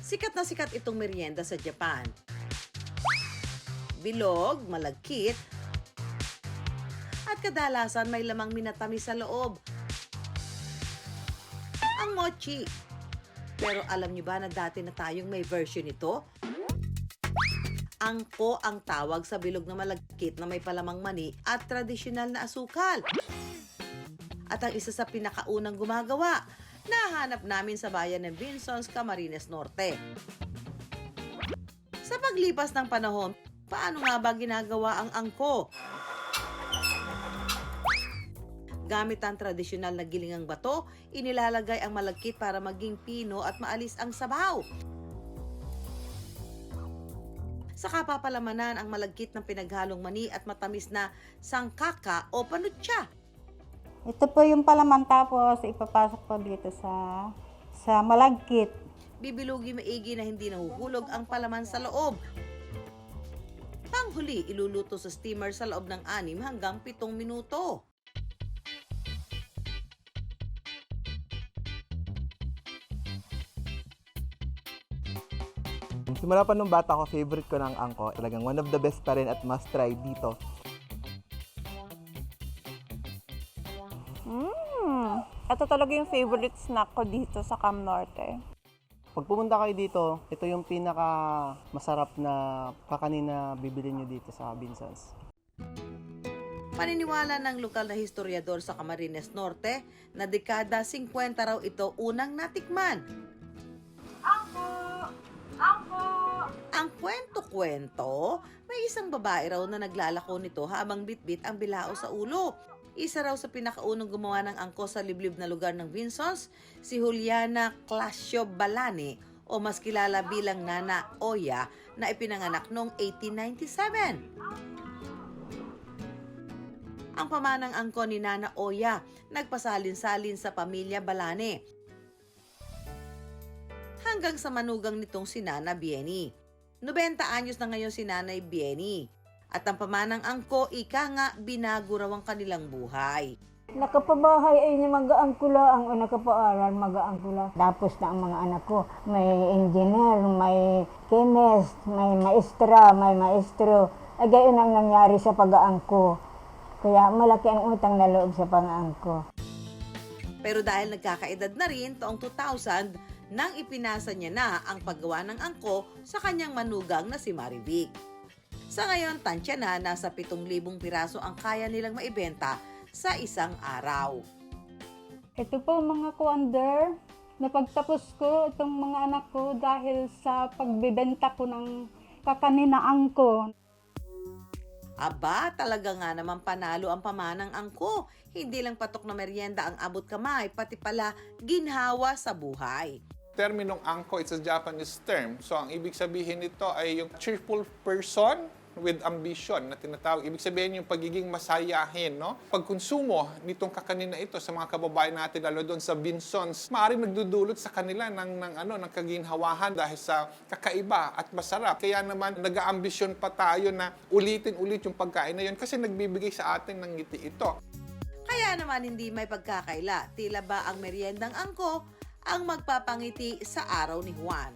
Sikat na sikat itong merienda sa Japan. Bilog, malagkit, at kadalasan may lamang minatamis sa loob. Ang mochi. Pero alam niyo ba na dati na tayong may version nito? Angko ang tawag sa bilog na malagkit na may palamang mani at tradisyonal na asukal. At ang isa sa pinakaunang gumagawa, nahanap namin sa bayan ng Vinsons, Camarines Norte. Sa paglipas ng panahon, paano nga ba ginagawa ang angko? Gamit ang tradisyonal na gilingang bato, inilalagay ang malagkit para maging pino at maalis ang sabaw. Saka papalamanan ang malagkit ng pinaghalong mani at matamis na sangkaka o panutsa. Ito po yung palaman, tapos ipapasok po dito sa malagkit. Bibilugi maigi na hindi nahuhulog ang palaman sa loob. Panghuli, iluluto sa steamer sa loob ng 6 hanggang 7 minuto. Simula pa nung bata ko, favorite ko ng angko. Talagang one of the best pa rin at must try dito. Ito talaga yung favorite snack ko dito sa Cam Norte. Pag pumunta kayo dito, ito yung pinaka masarap na kakanin na bibili nyo dito sa Vinsons. Paniniwala ng lokal na historiador sa Camarines Norte na dekada 50 raw ito unang natikman. Ang kwento-kwento, may isang babae raw na naglalako nito habang bitbit ang bilao sa ulo. Isa raw sa pinakaunong gumawa ng angko sa liblib na lugar ng Vinsons, si Juliana Clasio Balani o mas kilala bilang Nana Oya na ipinanganak noong 1897. Ang pamanang angko ni Nana Oya, nagpasalin-salin sa pamilya Balani. Hanggang sa manugang nitong si Nana Bieni. 90 anyos na ngayon si Nanay Bieni. At ang pamanang angko, ika nga, binago raw ang kanilang buhay. Nakapabahay ay mag-aangkula, ang nakapaaral mag-aangkula. Tapos na ang mga anak ko, may engineer, may chemist, may maestra, may maestro. Ay gayon ang nangyari sa pag-aangko. Kaya malaki ang utang na loob sa pang-aangko. Pero dahil nagkakaedad na rin taong 2000, nang ipinasa niya na ang paggawa ng angko sa kanyang manugang na si Marivic. Sa ngayon, tansya na nasa 7,000 piraso ang kaya nilang maibenta sa isang araw. Ito po mga kuwander, napagtapos ko itong mga anak ko dahil sa pagbibenta ko ng kakaninaang ko. Aba, talaga nga naman panalo ang pamanang angko. Hindi lang patok na merienda ang abot kamay, pati pala ginhawa sa buhay. Terminong angko, it's a Japanese term. So, ang ibig sabihin nito ay yung cheerful person with ambition na tinatawag. Ibig sabihin yung pagiging masayahin, no? Pagkonsumo nitong kakanin na ito sa mga kababayan natin, lalo doon sa Vinsons, maaaring nagdudulot sa kanila ng kaginhawahan dahil sa kakaiba at masarap. Kaya naman, nag-aambisyon pa tayo na ulitin-ulit yung pagkain na yun kasi nagbibigay sa atin ng ngiti ito. Kaya naman hindi may pagkakaila, tila ba ang meriendang angko ang magpapangiti sa araw ni Juan.